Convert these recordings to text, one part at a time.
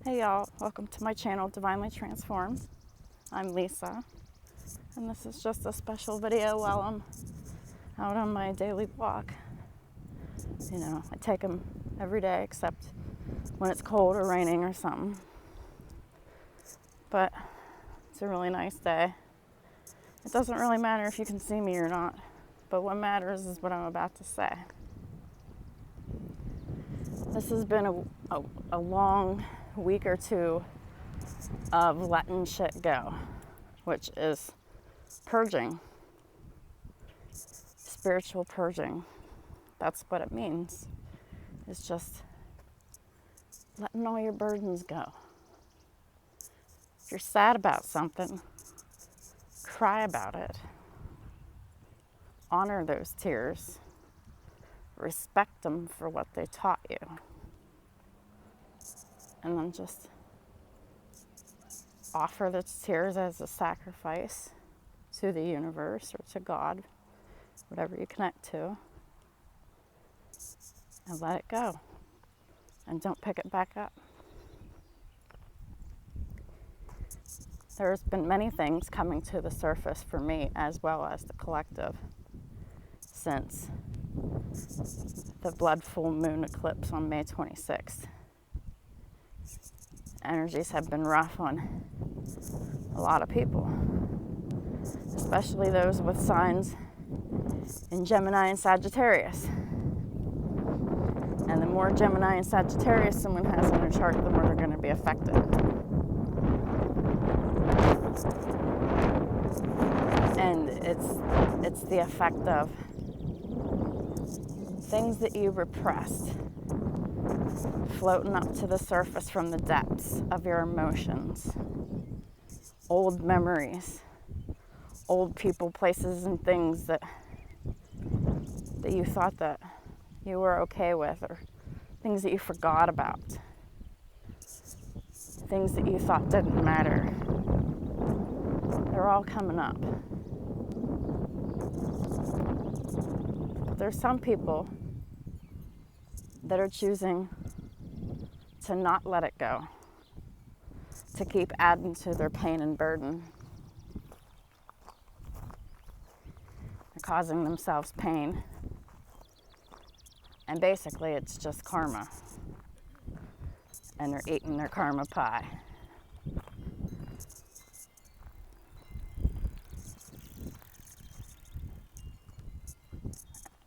Hey y'all, welcome to my channel, Divinely Transformed. I'm Lisa, and this is just a special video while I'm out on my daily walk. You know, I take them every day except when it's cold or raining or something. But it's a really nice day. It doesn't really matter if you can see me or not, but what matters is what I'm about to say. This has been a long week or two of letting shit go, which is purging, spiritual purging. That's what it means. It's just letting all your burdens go. If you're sad about something, cry about it. Honor those tears. Respect them for what they taught you. And then just offer the tears as a sacrifice to the universe or to God, whatever you connect to, and let it go. And don't pick it back up. There's been many things coming to the surface for me as well as the collective since the blood full moon eclipse on May 26th. Energies have been rough on a lot of people, especially those with signs in Gemini and Sagittarius. And the more Gemini and Sagittarius someone has in their chart, the more they're going to be affected. And it's the effect of things that you repressed floating up to the surface from the depths of your emotions. Old memories, old people, places, and things that you thought that you were okay with, or things that you forgot about, things that you thought didn't matter. They're all coming up. But there's some people that are choosing to not let it go, to keep adding to their pain and burden. They're causing themselves pain. And basically it's just karma. And they're eating their karma pie.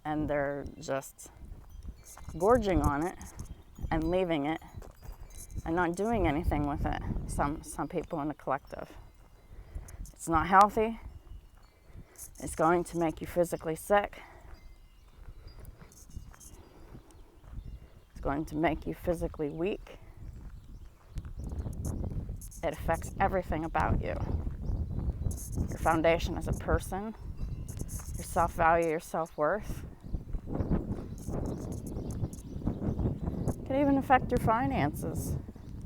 And they're just gorging on it and leaving it and not doing anything with it. Some people in the collective. It's not healthy. It's going to make you physically sick. It's going to make you physically weak. It affects everything about you. Your foundation as a person, your self-value, your self-worth. It could even affect your finances.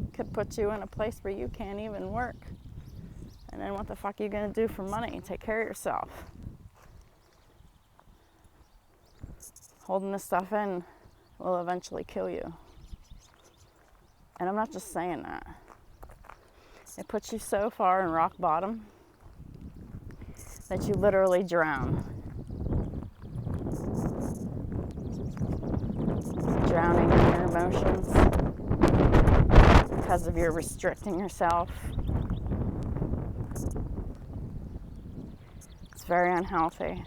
It could put you in a place where you can't even work. And then what the fuck are you going to do for money? Take care of yourself. Holding this stuff in will eventually kill you. And I'm not just saying that. It puts you so far in rock bottom that you literally drown. Drowning in your emotions because of your restricting yourself. It's very unhealthy.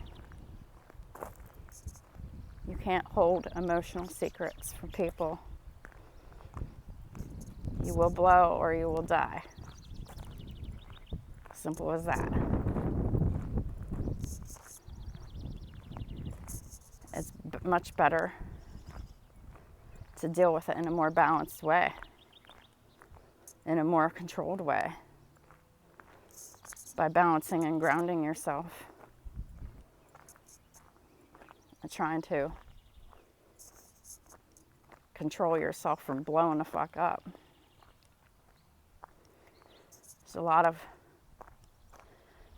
You can't hold emotional secrets from people. You will blow or you will die. Simple as that. It's much better to deal with it in a more balanced way, in a more controlled way, by balancing and grounding yourself and trying to control yourself from blowing the fuck up. There's a lot of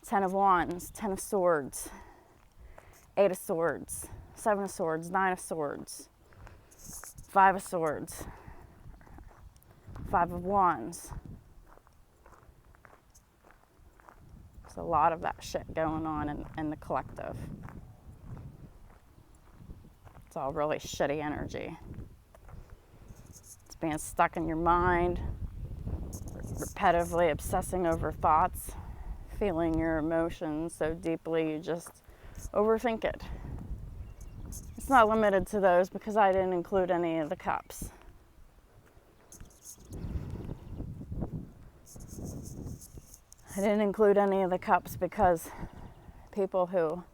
10 of Wands, 10 of Swords, 8 of Swords, 7 of Swords, 9 of Swords, 5 of Swords, Five of Wands. There's a lot of that shit going on in the collective. It's all really shitty energy. It's being stuck in your mind, repetitively obsessing over thoughts, feeling your emotions so deeply you just overthink it. It's not limited to those because I didn't include any of the cups. I didn't include any of the cups because people who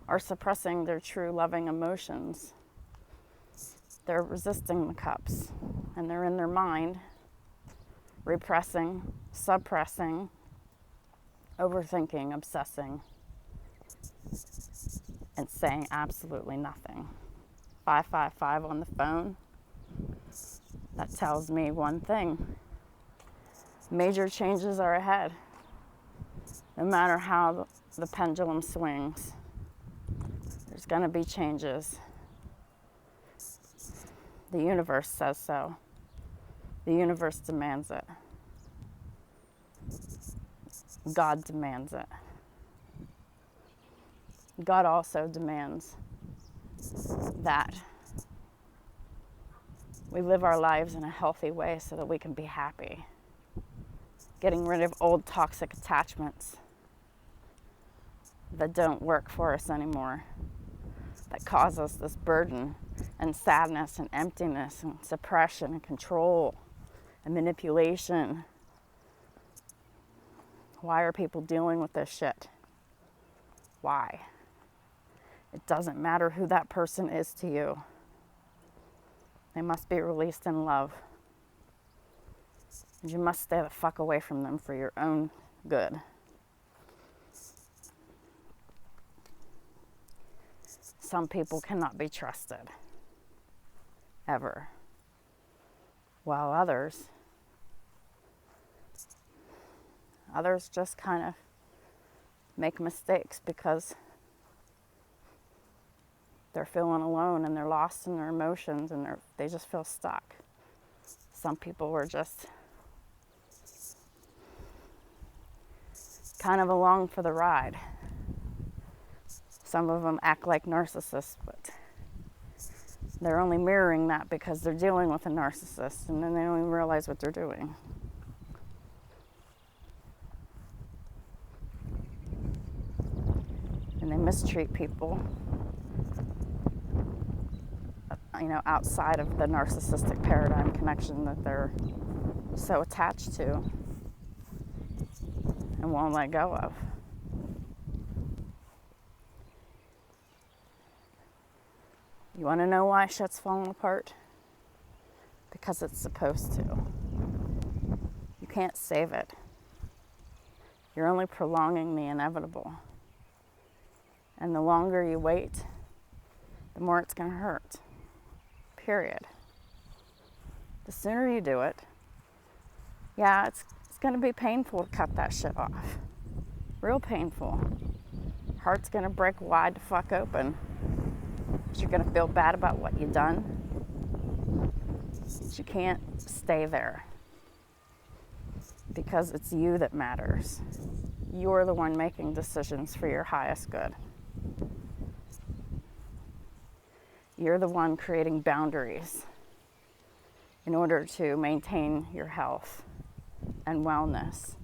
are suppressing their true loving emotions, they're resisting the cups, and they're in their mind, repressing, suppressing, overthinking, obsessing, and saying absolutely nothing. 555 on the phone, that tells me one thing. Major changes are ahead. No matter how the pendulum swings, there's going to be changes. The universe says so. The universe demands it. God demands it. God also demands that we live our lives in a healthy way so that we can be happy. Getting rid of old toxic attachments that don't work for us anymore, that cause us this burden and sadness and emptiness and suppression and control and manipulation. Why are people dealing with this shit? Why? It doesn't matter who that person is to you. They must be released in love. And you must stay the fuck away from them for your own good. Some people cannot be trusted. Ever. While others just kind of make mistakes because they're feeling alone and they're lost in their emotions and they just feel stuck. Some people are just kind of along for the ride. Some of them act like narcissists, but they're only mirroring that because they're dealing with a narcissist, and then they don't even realize what they're doing. And they mistreat people, outside of the narcissistic paradigm connection that they're so attached to and won't let go of. You want to know why shit's falling apart? Because it's supposed to. You can't save it. You're only prolonging the inevitable. And the longer you wait, the more it's going to hurt. Period. The sooner you do it, it's going to be painful to cut that shit off. Real painful. Heart's going to break wide the fuck open. You're going to feel bad about what you've done. But you can't stay there. Because it's you that matters. You're the one making decisions for your highest good. You're the one creating boundaries in order to maintain your health and wellness.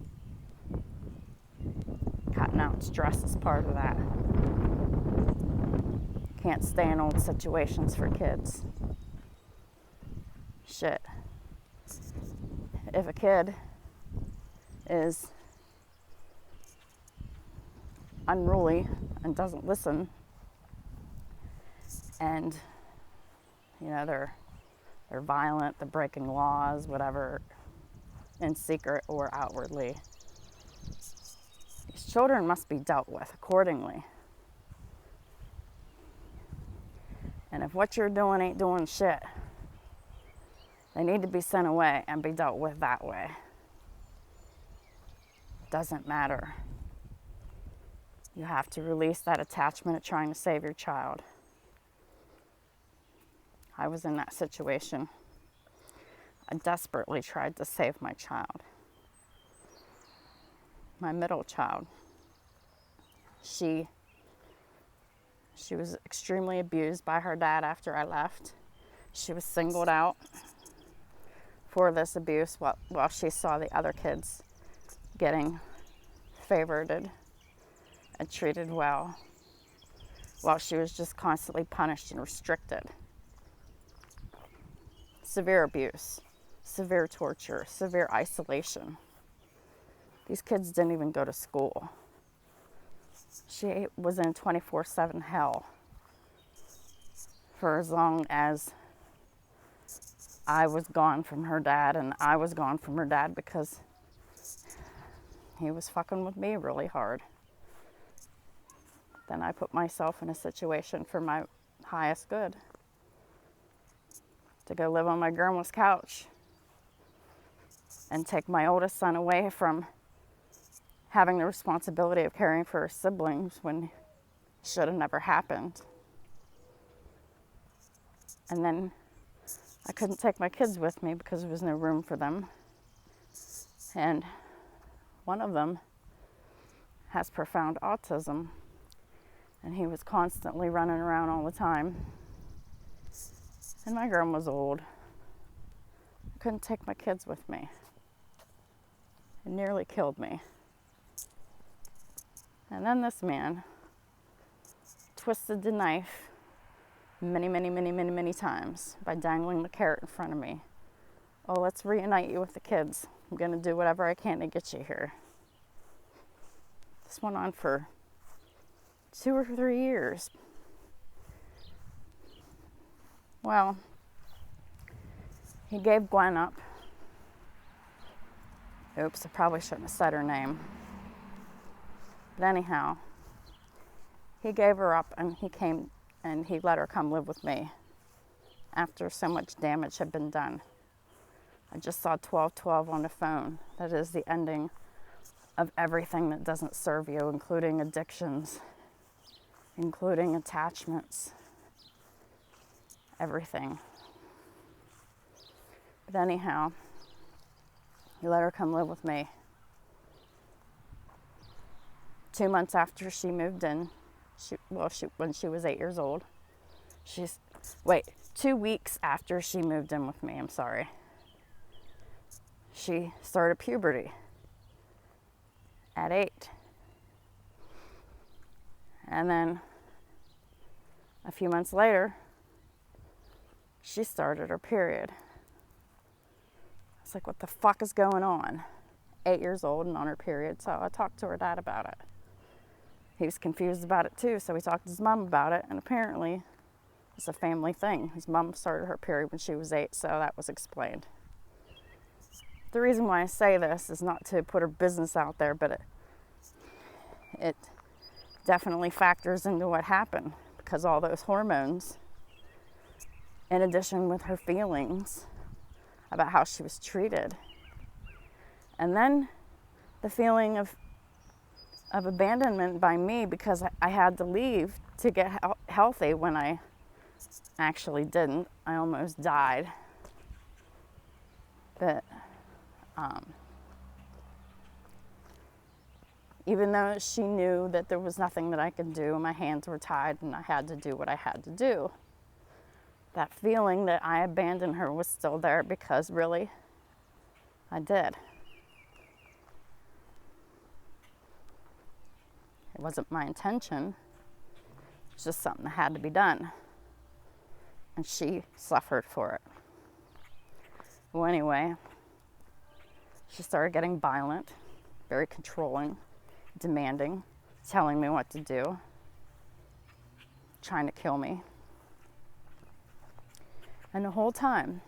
Cutting out stress is part of that. Can't stay in old situations for kids. Shit. If a kid is unruly and doesn't listen, and they're violent, they're breaking laws, whatever, in secret or outwardly, these children must be dealt with accordingly. And if what you're doing ain't doing shit, they need to be sent away and be dealt with that way. Doesn't matter. You have to release that attachment of trying to save your child. I was in that situation. I desperately tried to save my child, my middle child. She was extremely abused by her dad after I left. She was singled out for this abuse while she saw the other kids getting favored and treated well, while she was just constantly punished and restricted. Severe abuse, severe torture, severe isolation. These kids didn't even go to school. She was in 24/7 hell for as long as I was gone from her dad, and I was gone from her dad because he was fucking with me really hard. Then I put myself in a situation for my highest good, to go live on my grandma's couch and take my oldest son away from having the responsibility of caring for his siblings when it should have never happened. And then I couldn't take my kids with me because there was no room for them. And one of them has profound autism, and he was constantly running around all the time. And my grandma was old. I couldn't take my kids with me. It nearly killed me. And then this man twisted the knife many times by dangling the carrot in front of me. Oh, let's reunite you with the kids. I'm going to do whatever I can to get you here. This went on for 2 or 3 years. Well, he gave Gwen up. Oops, I probably shouldn't have said her name. But anyhow, he gave her up, and he came and he let her come live with me after so much damage had been done. I just saw 1212 on the phone. That is the ending of everything that doesn't serve you, including addictions, including attachments, everything. But anyhow, he let her come live with me. 2 months after she moved in, when she was 8 years old. 2 weeks after she moved in with me, she started puberty at 8. And then a few months later, she started her period. It's like, what the fuck is going on? 8 years old and on her period. So I talked to her dad about it. He was confused about it too, so he talked to his mom about it, and apparently it's a family thing. His mom started her period when she was 8, so that was explained. The reason why I say this is not to put her business out there, but it definitely factors into what happened, because all those hormones, in addition with her feelings about how she was treated, and then the feeling of abandonment by me because I had to leave to get healthy when I actually didn't. I almost died. But even though she knew that there was nothing that I could do, my hands were tied and I had to do what I had to do, that feeling that I abandoned her was still there, because really, I did. It wasn't my intention. It's just something that had to be done. And she suffered for it. Well, anyway, she started getting violent, very controlling, demanding, telling me what to do, trying to kill me. And the whole time,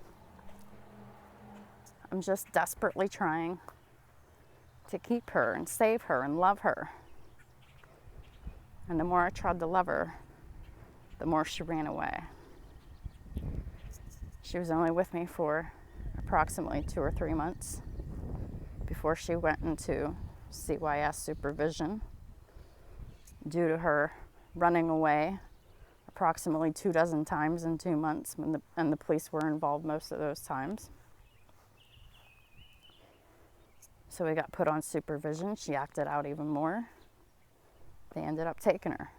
I'm just desperately trying to keep her and save her and love her. And the more I tried to love her, the more she ran away. She was only with me for approximately 2 or 3 months before she went into CYS supervision due to her running away approximately 24 times in 2 months, and the police were involved most of those times. So we got put on supervision. She acted out even more. They ended up taking her.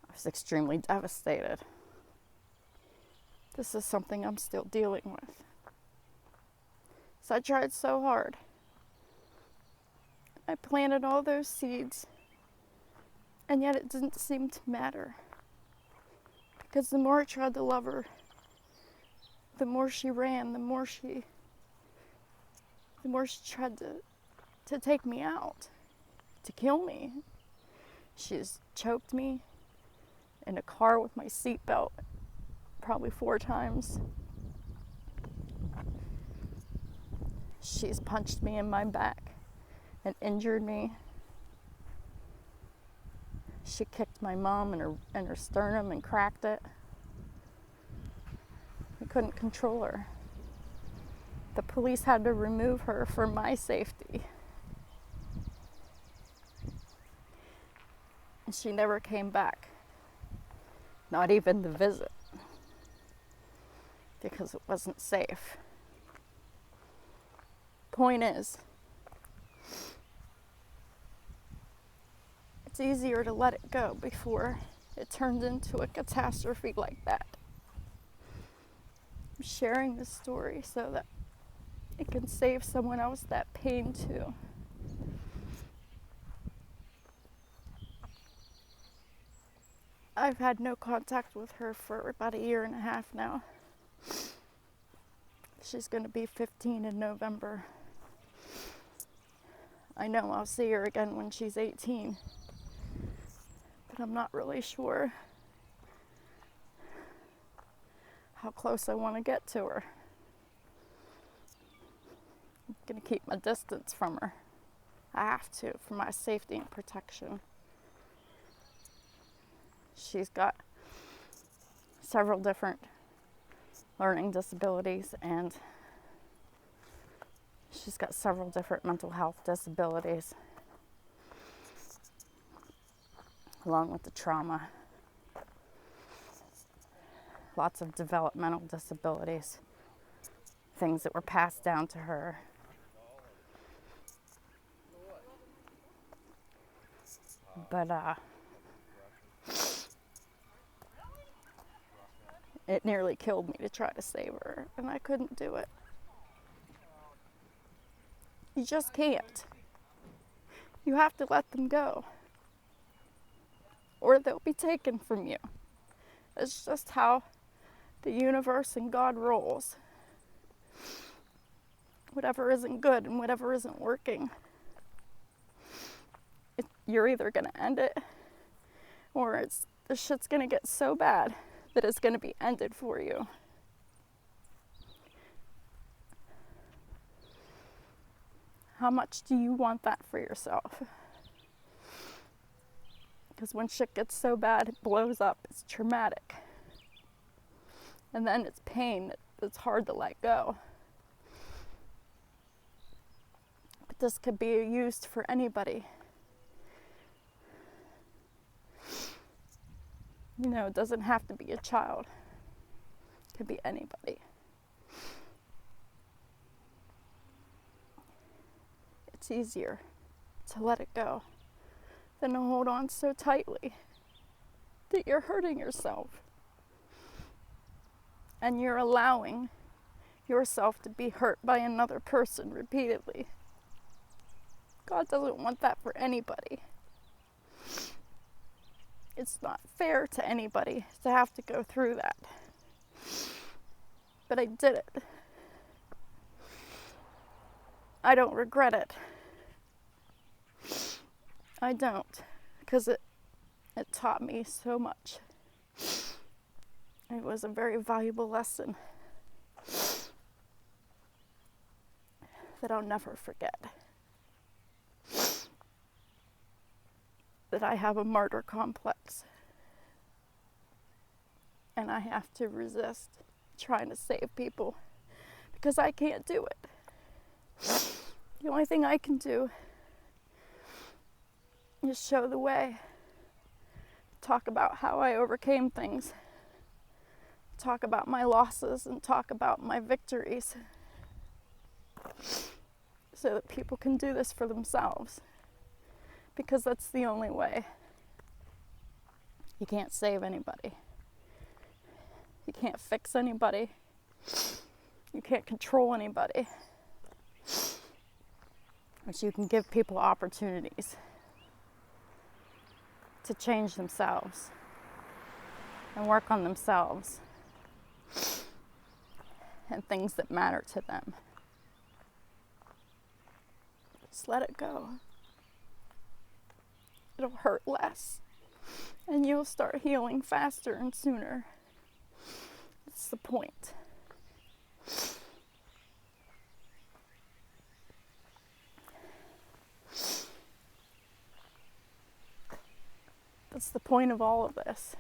I was extremely devastated. This is something I'm still dealing with. So I tried so hard. I planted all those seeds, and yet it didn't seem to matter. Because the more I tried to love her, the more she ran, the more she tried to take me out, to kill me. She's choked me in a car with my seatbelt probably 4 times. She's punched me in my back and injured me. She kicked my mom in her sternum and cracked it. We couldn't control her. The police had to remove her for my safety. And she never came back. Not even the visit. Because it wasn't safe. Point is, it's easier to let it go before it turns into a catastrophe like that. I'm sharing this story so that it can save someone else that pain too. I've had no contact with her for about 1.5 years now. She's going to be 15 in November. I know I'll see her again when she's 18, but I'm not really sure how close I want to get to her. I'm going to keep my distance from her. I have to, for my safety and protection. She's got several different learning disabilities, and she's got several different mental health disabilities, along with the trauma. Lots of developmental disabilities, things that were passed down to her. But it nearly killed me to try to save her, and I couldn't do it. You just can't. You have to let them go, or they'll be taken from you. It's just how the universe and God rolls. Whatever isn't good and whatever isn't working, you're either going to end it, or the shit's going to get so bad that it's going to be ended for you. How much do you want that for yourself? Because when shit gets so bad, it blows up, it's traumatic. And then it's pain that's hard to let go. But this could be used for anybody. You know, it doesn't have to be a child. It could be anybody. It's easier to let it go than to hold on so tightly that you're hurting yourself. And you're allowing yourself to be hurt by another person repeatedly. God doesn't want that for anybody. It's not fair to anybody to have to go through that. But I did it. I don't regret it. I don't, because it taught me so much. It was a very valuable lesson that I'll never forget. That I have a martyr complex, and I have to resist trying to save people because I can't do it. The only thing I can do is show the way, talk about how I overcame things, talk about my losses and talk about my victories so that people can do this for themselves, because that's the only way. You can't save anybody. You can't fix anybody. You can't control anybody. But you can give people opportunities to change themselves and work on themselves and things that matter to them. Just let it go. It'll hurt less, and you'll start healing faster and sooner. That's the point. That's the point of all of this,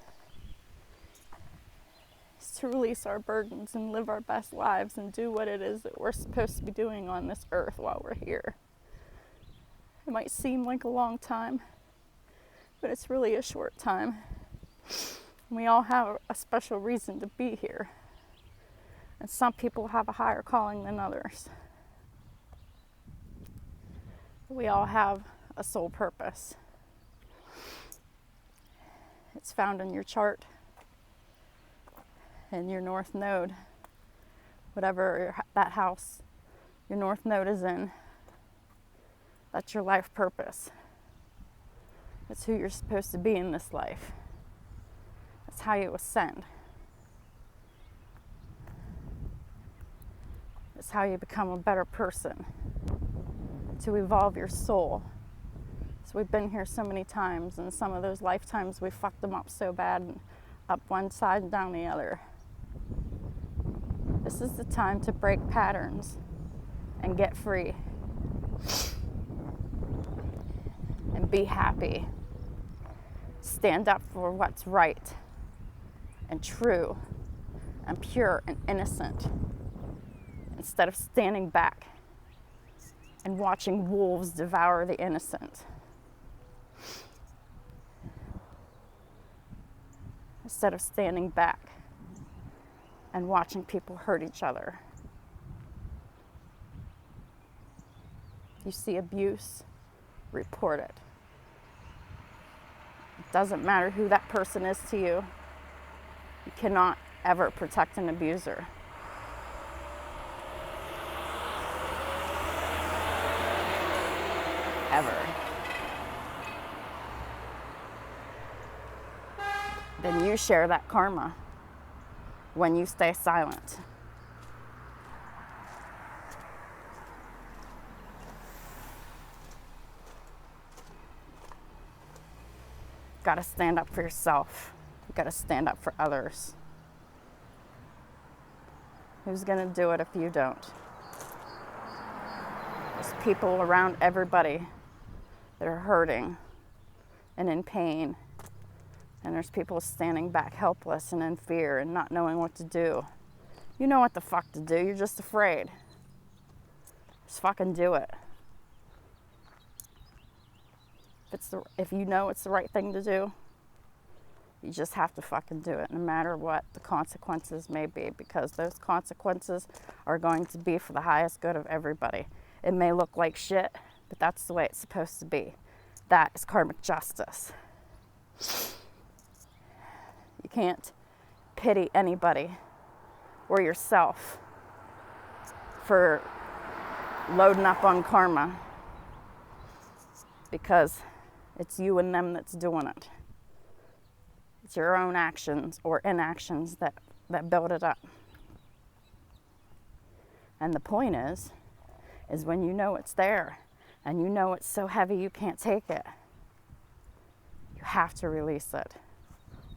is to release our burdens and live our best lives and do what it is that we're supposed to be doing on this earth while we're here. It might seem like a long time, but it's really a short time. We all have a special reason to be here. And some people have a higher calling than others. We all have a soul purpose. It's found in your chart, in your north node, whatever that house your north node is in. That's your life purpose. That's who you're supposed to be in this life. That's how you ascend. It's how you become a better person, to evolve your soul. So we've been here so many times, and some of those lifetimes we fucked them up so bad, and up one side and down the other. This is the time to break patterns and get free and be happy. Stand up for what's right and true and pure and innocent, instead of standing back and watching wolves devour the innocent. Instead of standing back and watching people hurt each other. You see abuse, report it. It doesn't matter who that person is to you. You cannot ever protect an abuser. Ever. Then you share that karma when you stay silent. You've got to stand up for yourself. You've got to stand up for others. Who's going to do it if you don't? There's people around everybody that are hurting and in pain. And there's people standing back helpless and in fear and not knowing what to do. You know what the fuck to do. You're just afraid. Just fucking do it. If you know it's the right thing to do, you just have to fucking do it, no matter what the consequences may be, because those consequences are going to be for the highest good of everybody. It may look like shit, but that's the way it's supposed to be. That is karmic justice. You can't pity anybody or yourself for loading up on karma, because it's you and them that's doing it. It's your own actions or inactions that build it up. And the point is when you know it's there and you know it's so heavy you can't take it, you have to release it.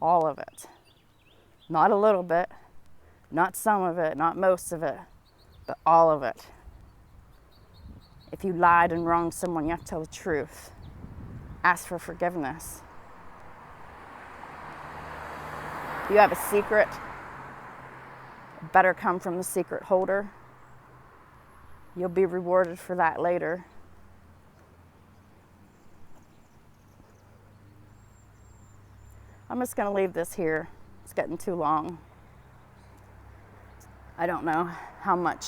All of it. Not a little bit, not some of it, not most of it, but all of it. If you lied and wronged someone, you have to tell the truth. Ask for forgiveness. If you have a secret, it better come from the secret holder. You'll be rewarded for that later. I'm just going to leave this here. It's getting too long. I don't know how much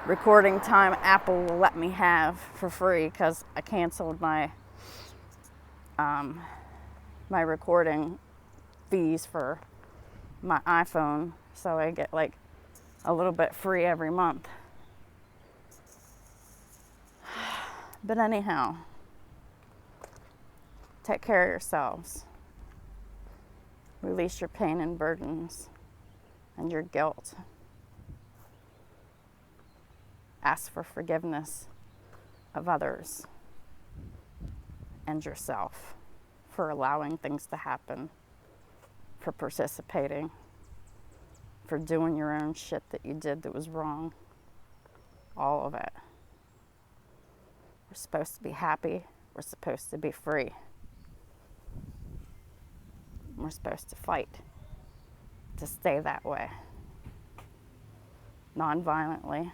recording time Apple will let me have for free, because I canceled my my recording fees for my iPhone, so I get like a little bit free every month. But anyhow, take care of yourselves. Release your pain and burdens and your guilt. Ask for forgiveness of others and yourself for allowing things to happen, for participating, for doing your own shit that you did that was wrong. All of it. We're supposed to be happy. We're supposed to be free. We're supposed to fight to stay that way. Non-violently,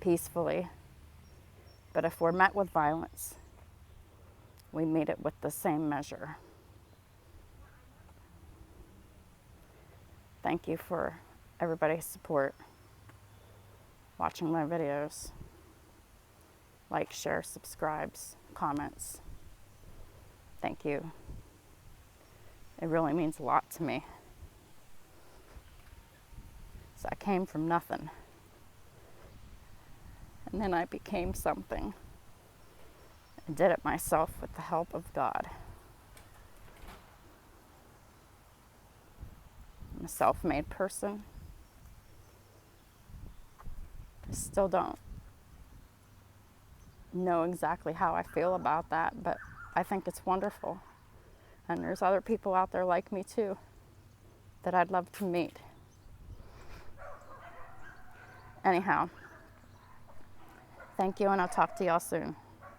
peacefully. But if we're met with violence, we meet it with the same measure. Thank you for everybody's support, watching my videos. Like, share, subscribes, comments. Thank you. It really means a lot to me. So I came from nothing. And then I became something. I did it myself with the help of God. I'm a self-made person. I still don't know exactly how I feel about that, but I think it's wonderful. And there's other people out there like me too that I'd love to meet. Anyhow, thank you, and I'll talk to y'all soon.